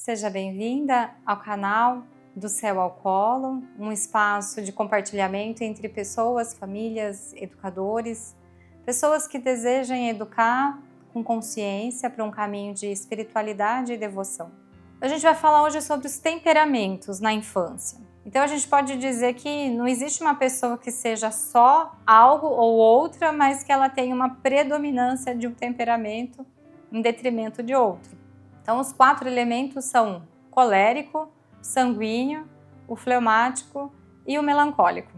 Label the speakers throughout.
Speaker 1: Seja bem-vinda ao canal do Céu ao Colo, um espaço de compartilhamento entre pessoas, famílias, educadores, pessoas que desejam educar com consciência para um caminho de espiritualidade e devoção. A gente vai falar hoje sobre os temperamentos na infância. Então a gente pode dizer que não existe uma pessoa que seja só algo ou outra, mas que ela tenha uma predominância de um temperamento em detrimento de outro. Então os 4 elementos são colérico, sanguíneo, o fleumático e o melancólico.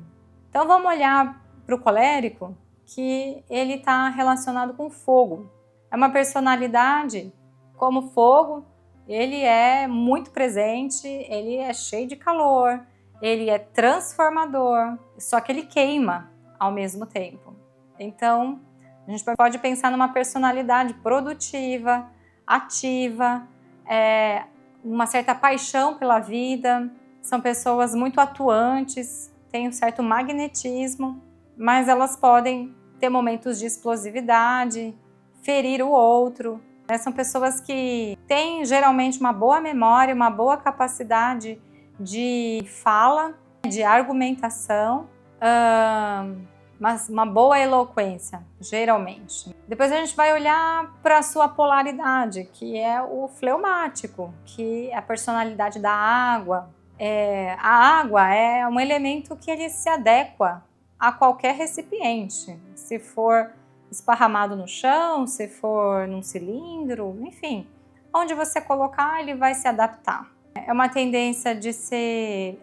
Speaker 1: Então vamos olhar para o colérico, que ele está relacionado com fogo. É uma personalidade como fogo, ele é muito presente, ele é cheio de calor, ele é transformador, só que ele queima ao mesmo tempo. Então a gente pode pensar numa personalidade produtiva, ativa, uma certa paixão pela vida, são pessoas muito atuantes, têm um certo magnetismo, mas elas podem ter momentos de explosividade, ferir o outro. São pessoas que têm geralmente uma boa memória, uma boa capacidade de fala, de argumentação, mas uma boa eloquência, geralmente. Depois a gente vai olhar para a sua polaridade, que é o fleumático, que é a personalidade da água. A água é um elemento que ele se adequa a qualquer recipiente. Se for esparramado no chão, se for num cilindro, enfim. Onde você colocar, ele vai se adaptar. É uma tendência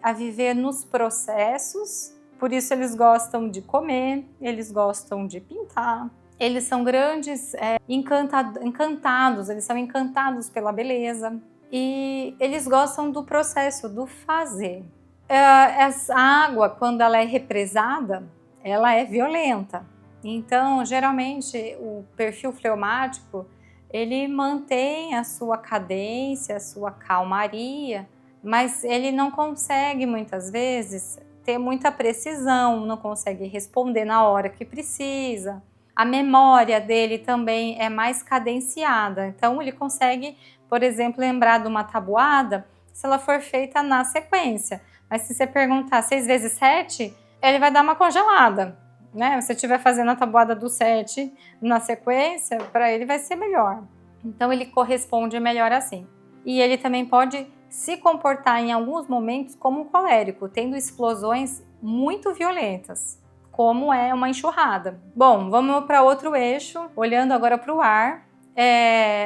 Speaker 1: a viver nos processos. Por isso eles gostam de comer, eles gostam de pintar, eles são grandes encantados, eles são encantados pela beleza e eles gostam do processo, do fazer. Essa água, quando ela é represada, ela é violenta. Então, geralmente, o perfil fleumático, ele mantém a sua cadência, a sua calmaria, mas ele não consegue, muitas vezes, ter muita precisão, não consegue responder na hora que precisa. A memória dele também é mais cadenciada, então ele consegue, por exemplo, lembrar de uma tabuada se ela for feita na sequência. Mas se você perguntar 6 vezes 7, ele vai dar uma congelada, né? Se você estiver fazendo a tabuada do 7 na sequência, para ele vai ser melhor. Então ele corresponde melhor assim. E ele também pode se comportar em alguns momentos como um colérico, tendo explosões muito violentas, como é uma enxurrada. Bom, vamos para outro eixo, olhando agora para o ar.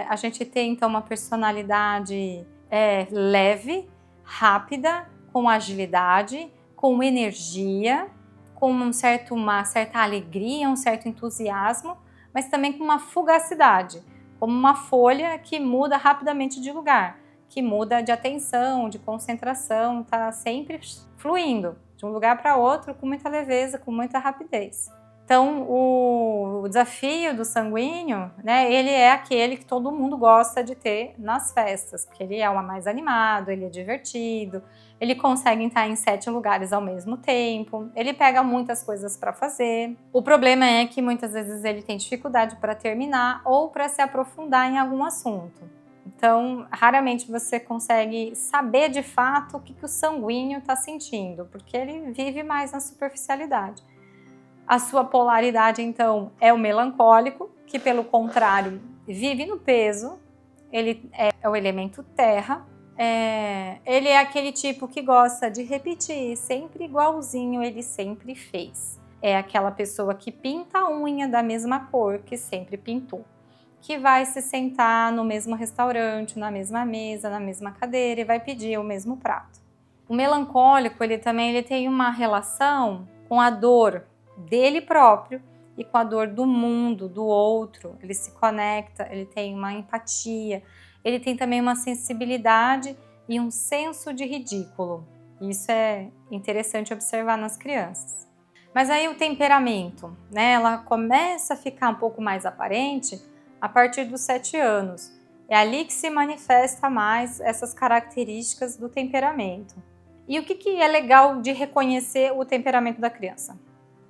Speaker 1: A gente tem então uma personalidade leve, rápida, com agilidade, com energia, com uma certa alegria, um certo entusiasmo, mas também com uma fugacidade, como uma folha que muda rapidamente de lugar, que muda de atenção, de concentração, está sempre fluindo de um lugar para outro com muita leveza, com muita rapidez. Então, o desafio do sanguíneo, né, ele é aquele que todo mundo gosta de ter nas festas, porque ele é o mais animado, ele é divertido, ele consegue estar em 7 lugares ao mesmo tempo, ele pega muitas coisas para fazer. O problema é que muitas vezes ele tem dificuldade para terminar ou para se aprofundar em algum assunto. Então, raramente você consegue saber de fato o que o sanguíneo está sentindo, porque ele vive mais na superficialidade. A sua polaridade, então, é o melancólico, que, pelo contrário, vive no peso, ele é o elemento terra, ele é aquele tipo que gosta de repetir, sempre igualzinho ele sempre fez. É aquela pessoa que pinta a unha da mesma cor que sempre pintou, que vai se sentar no mesmo restaurante, na mesma mesa, na mesma cadeira e vai pedir o mesmo prato. O melancólico, ele tem uma relação com a dor dele próprio e com a dor do mundo, do outro. Ele se conecta, ele tem uma empatia, ele tem também uma sensibilidade e um senso de ridículo. Isso é interessante observar nas crianças. Mas aí o temperamento, né? Ela começa a ficar um pouco mais aparente a partir dos 7 anos. É ali que se manifesta mais essas características do temperamento. E o que é legal de reconhecer o temperamento da criança?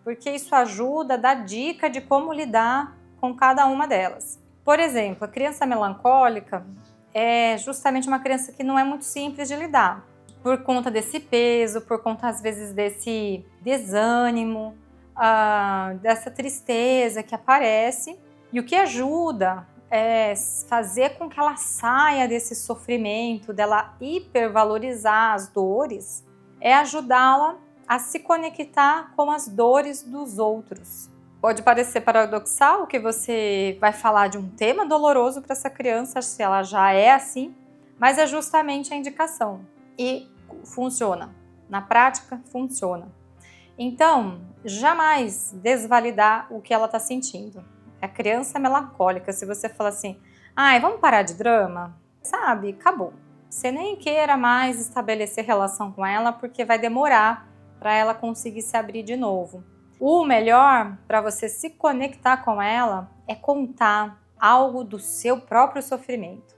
Speaker 1: Porque isso ajuda a dar dica de como lidar com cada uma delas. Por exemplo, a criança melancólica, é justamente uma criança que não é muito simples de lidar, por conta desse peso, por conta às vezes desse desânimo, dessa tristeza que aparece. E o que ajuda é fazer com que ela saia desse sofrimento, dela hipervalorizar as dores, é ajudá-la a se conectar com as dores dos outros. Pode parecer paradoxal que você vai falar de um tema doloroso para essa criança, se ela já é assim, mas é justamente a indicação. E funciona. Na prática, funciona. Então, jamais desvalidar o que ela está sentindo. A criança é melancólica. Se você fala assim, vamos parar de drama, sabe, acabou. Você nem queira mais estabelecer relação com ela, porque vai demorar para ela conseguir se abrir de novo. O melhor para você se conectar com ela é contar algo do seu próprio sofrimento,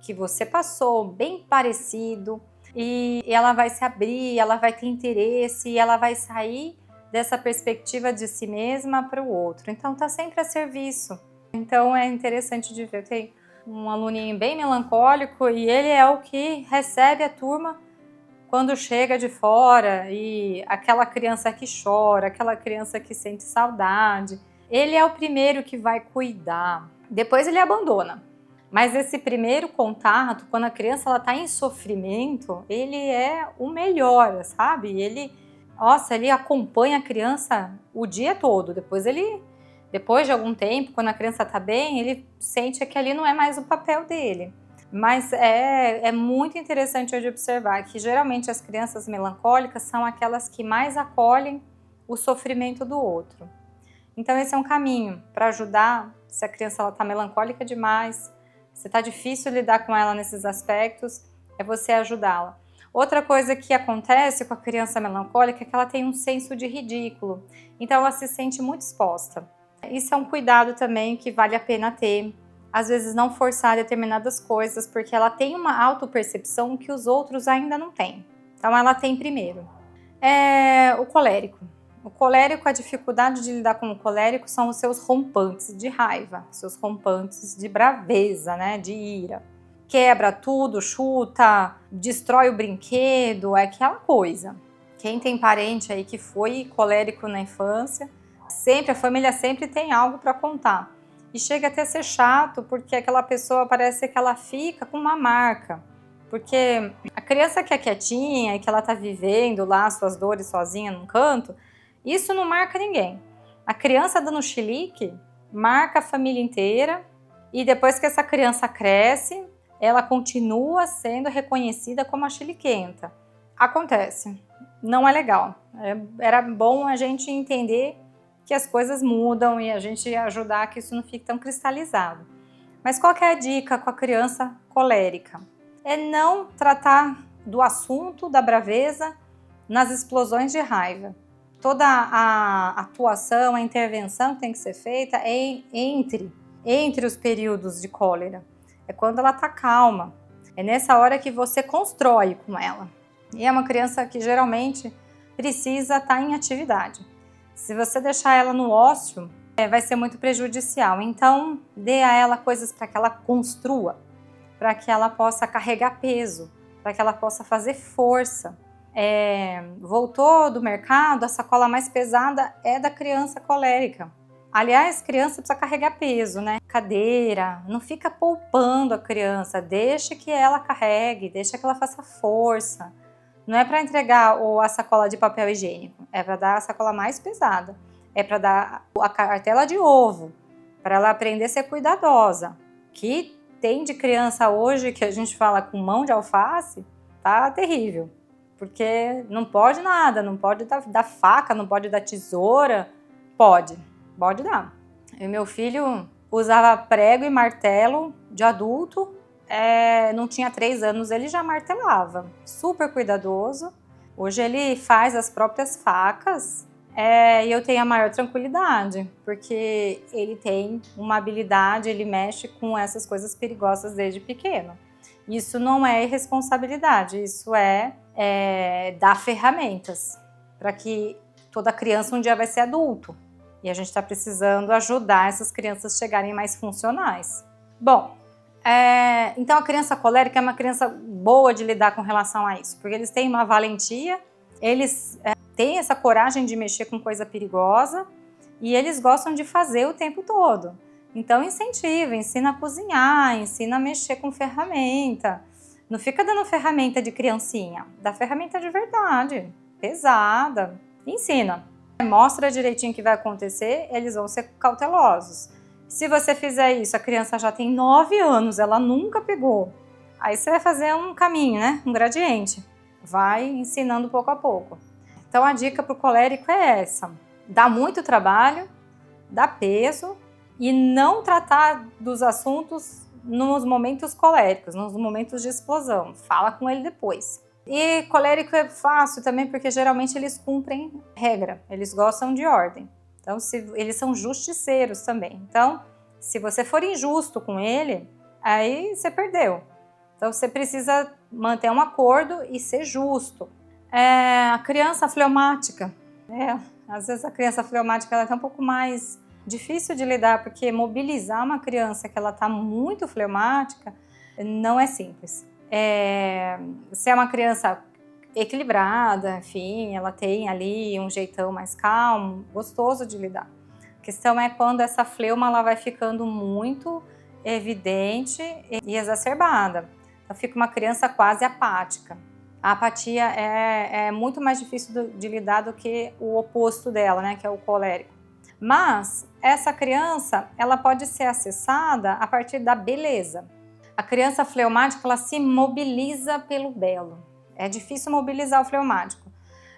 Speaker 1: que você passou, bem parecido, e ela vai se abrir, ela vai ter interesse e ela vai sair dessa perspectiva de si mesma para o outro. Então tá sempre a serviço. Então é interessante de ver. Tem um aluninho bem melancólico e ele é o que recebe a turma quando chega de fora, e aquela criança que chora, aquela criança que sente saudade, ele é o primeiro que vai cuidar. Depois ele abandona. Mas esse primeiro contato, quando a criança está em sofrimento, ele é o melhor, sabe? Ele acompanha a criança o dia todo. Depois de algum tempo, quando a criança está bem, ele sente que ali não é mais o papel dele. Mas é muito interessante de observar que geralmente as crianças melancólicas são aquelas que mais acolhem o sofrimento do outro. Então esse é um caminho para ajudar, se a criança está melancólica demais, se está difícil lidar com ela nesses aspectos, é você ajudá-la. Outra coisa que acontece com a criança melancólica é que ela tem um senso de ridículo, então ela se sente muito exposta. Isso é um cuidado também que vale a pena ter. Às vezes não forçar determinadas coisas, porque ela tem uma autopercepção que os outros ainda não têm. Então ela tem primeiro. O colérico. O colérico, a dificuldade de lidar com o colérico são os seus rompantes de raiva, seus rompantes de braveza, né, de ira. Quebra tudo, chuta, destrói o brinquedo, é aquela coisa. Quem tem parente aí que foi colérico na infância, a família sempre tem algo para contar. E chega até a ser chato, porque aquela pessoa parece que ela fica com uma marca. Porque a criança que é quietinha e que ela está vivendo lá suas dores sozinha num canto, isso não marca ninguém. A criança dando chilique marca a família inteira, e depois que essa criança cresce, ela continua sendo reconhecida como a chiliquenta. Acontece, não é legal. Era bom a gente entender que as coisas mudam e a gente ajudar que isso não fique tão cristalizado. Mas qual que é a dica com a criança colérica? É não tratar do assunto da braveza nas explosões de raiva. Toda a atuação, a intervenção que tem que ser feita é entre os períodos de cólera. É quando ela está calma. É nessa hora que você constrói com ela. E é uma criança que geralmente precisa estar em atividade. Se você deixar ela no ócio, vai ser muito prejudicial. Então, dê a ela coisas para que ela construa, para que ela possa carregar peso, para que ela possa fazer força. Voltou do mercado, a sacola mais pesada é da criança colérica. Aliás, criança precisa carregar peso, né? Cadeira, não fica poupando a criança, deixa que ela carregue, deixa que ela faça força. Não é para entregar a sacola de papel higiênico, é para dar a sacola mais pesada. É para dar a cartela de ovo, para ela aprender a ser cuidadosa. Que tem de criança hoje que a gente fala com mão de alface, tá terrível. Porque não pode nada, não pode dar faca, não pode dar tesoura. Pode dar. E meu filho usava prego e martelo de adulto. Não tinha 3 anos, ele já martelava, super cuidadoso. Hoje ele faz as próprias facas e eu tenho a maior tranquilidade, porque ele tem uma habilidade, ele mexe com essas coisas perigosas desde pequeno. Isso não é irresponsabilidade, isso é dar ferramentas para que toda criança um dia vai ser adulto. E a gente está precisando ajudar essas crianças a chegarem mais funcionais. Bom, Então a criança colérica é uma criança boa de lidar com relação a isso, porque eles têm uma valentia, eles têm essa coragem de mexer com coisa perigosa e eles gostam de fazer o tempo todo. Então incentiva, ensina a cozinhar, ensina a mexer com ferramenta. Não fica dando ferramenta de criancinha, dá ferramenta de verdade, pesada. Ensina. Mostra direitinho o que vai acontecer, eles vão ser cautelosos. Se você fizer isso, a criança já tem 9 anos, ela nunca pegou. Aí você vai fazer um caminho, né? Um gradiente. Vai ensinando pouco a pouco. Então a dica para o colérico é essa. Dá muito trabalho, dá peso e não tratar dos assuntos nos momentos coléricos, nos momentos de explosão. Fala com ele depois. E colérico é fácil também porque geralmente eles cumprem regra, eles gostam de ordem. Então, eles são justiceiros também. Então, se você for injusto com ele, aí você perdeu. Então, você precisa manter um acordo e ser justo. A criança fleumática, às vezes a criança fleumática ela é um pouco mais difícil de lidar, porque mobilizar uma criança que ela está muito fleumática não é simples. Se é uma criança equilibrada, enfim, ela tem ali um jeitão mais calmo, gostoso de lidar. A questão é quando essa fleuma ela vai ficando muito evidente e exacerbada. Então fica uma criança quase apática. A apatia é muito mais difícil de lidar do que o oposto dela, né, que é o colérico. Mas essa criança, ela pode ser acessada a partir da beleza. A criança fleumática, ela se mobiliza pelo belo. É difícil mobilizar o fleumático.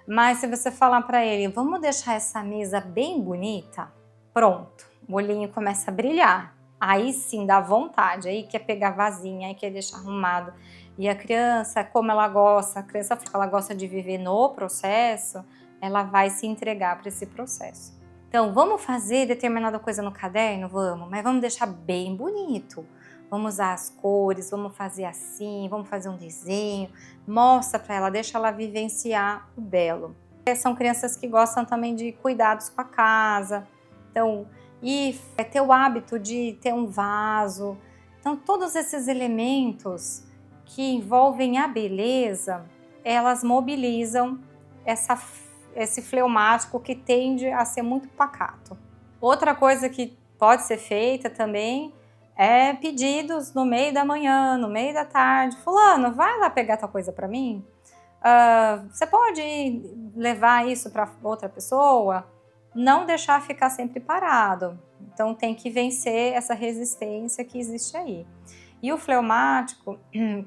Speaker 1: Mas se você falar para ele, vamos deixar essa mesa bem bonita, pronto, o olhinho começa a brilhar. Aí sim dá vontade, aí quer pegar vasinha, aí quer deixar arrumado. E a criança, como ela gosta, ela gosta de viver no processo, ela vai se entregar para esse processo. Então, vamos fazer determinada coisa no caderno? Vamos, mas vamos deixar bem bonito. Vamos usar as cores, vamos fazer assim, vamos fazer um desenho. Mostra para ela, deixa ela vivenciar o belo. São crianças que gostam também de cuidados com a casa. Então, e ter o hábito de ter um vaso. Então, todos esses elementos que envolvem a beleza, elas mobilizam esse fleumático que tende a ser muito pacato. Outra coisa que pode ser feita também é pedidos no meio da manhã, no meio da tarde. Fulano, vai lá pegar tal coisa para mim? Você pode levar isso para outra pessoa? Não deixar ficar sempre parado. Então tem que vencer essa resistência que existe aí. E o fleumático,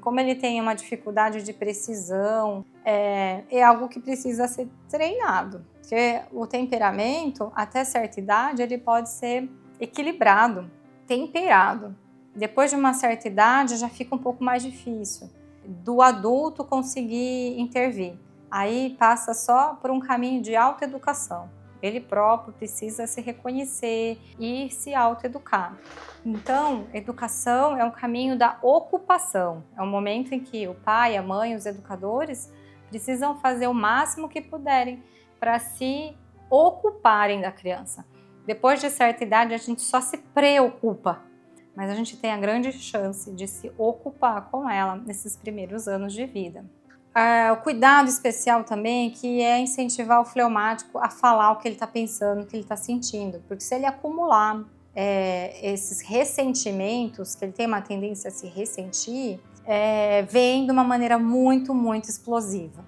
Speaker 1: como ele tem uma dificuldade de precisão, é algo que precisa ser treinado. Porque o temperamento, até certa idade, ele pode ser equilibrado, temperado. Depois de uma certa idade, já fica um pouco mais difícil do adulto conseguir intervir. Aí passa só por um caminho de autoeducação. Ele próprio precisa se reconhecer e se autoeducar. Então, educação é um caminho da ocupação. É um momento em que o pai, a mãe, os educadores precisam fazer o máximo que puderem para se ocuparem da criança. Depois de certa idade, a gente só se preocupa, mas a gente tem a grande chance de se ocupar com ela nesses primeiros anos de vida. O cuidado especial também, que é incentivar o fleumático a falar o que ele está pensando, o que ele está sentindo, porque se ele acumular esses ressentimentos, que ele tem uma tendência a se ressentir, vem de uma maneira muito, muito explosiva.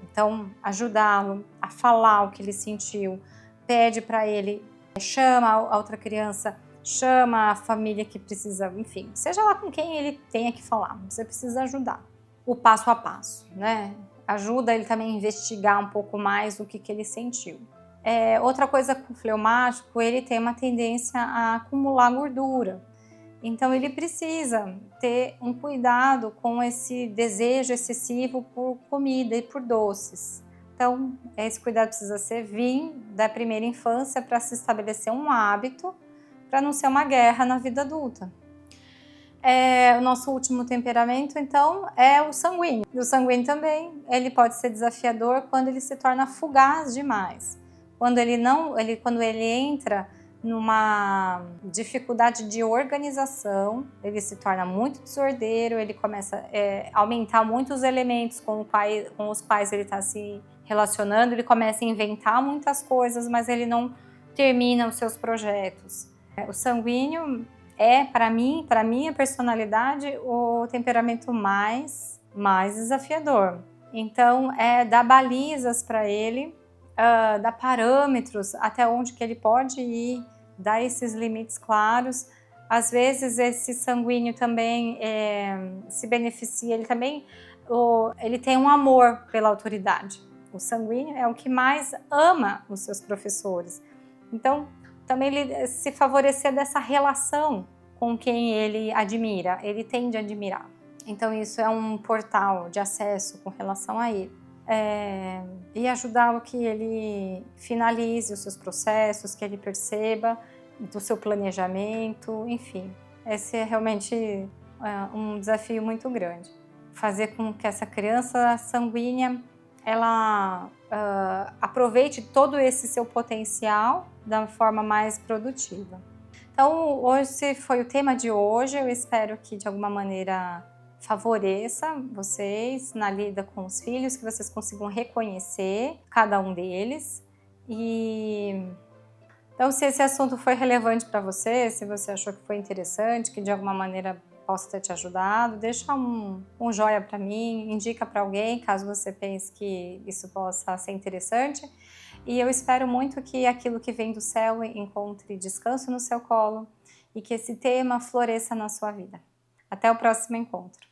Speaker 1: Então, ajudá-lo a falar o que ele sentiu, pede para ele, chama a outra criança, chama a família que precisa, enfim, seja lá com quem ele tenha que falar, você precisa ajudar. O passo a passo, né? Ajuda ele também a investigar um pouco mais o que ele sentiu. Outra coisa com o fleumático, ele tem uma tendência a acumular gordura. Então ele precisa ter um cuidado com esse desejo excessivo por comida e por doces. Então esse cuidado precisa vir da primeira infância para se estabelecer um hábito, para não ser uma guerra na vida adulta. O nosso último temperamento, então, é o sanguíneo. E o sanguíneo também, ele pode ser desafiador quando ele se torna fugaz demais. Quando ele entra numa dificuldade de organização, ele se torna muito desordeiro, ele começa a aumentar muito os elementos com os quais ele está se relacionando, ele começa a inventar muitas coisas, mas ele não termina os seus projetos. O sanguíneo é, para mim, para minha personalidade, o temperamento mais desafiador. Então, dar balizas para ele, dar parâmetros até onde que ele pode ir, dar esses limites claros. Às vezes esse sanguíneo também se beneficia, ele tem um amor pela autoridade. O sanguíneo é o que mais ama os seus professores. Então, também ele se favorecer dessa relação com quem ele admira, ele tende a admirar. Então isso é um portal de acesso com relação a ele. E ajudá-lo que ele finalize os seus processos, que ele perceba do seu planejamento, enfim. Esse é realmente um desafio muito grande. Fazer com que essa criança sanguínea, ela aproveite todo esse seu potencial da forma mais produtiva. Então, esse foi o tema de hoje. Eu espero que de alguma maneira favoreça vocês na lida com os filhos, que vocês consigam reconhecer cada um deles. Então, se esse assunto foi relevante para você, se você achou que foi interessante, que de alguma maneira possa ter te ajudado, deixa um joinha para mim, indica para alguém, caso você pense que isso possa ser interessante. E eu espero muito que aquilo que vem do céu encontre descanso no seu colo e que esse tema floresça na sua vida. Até o próximo encontro.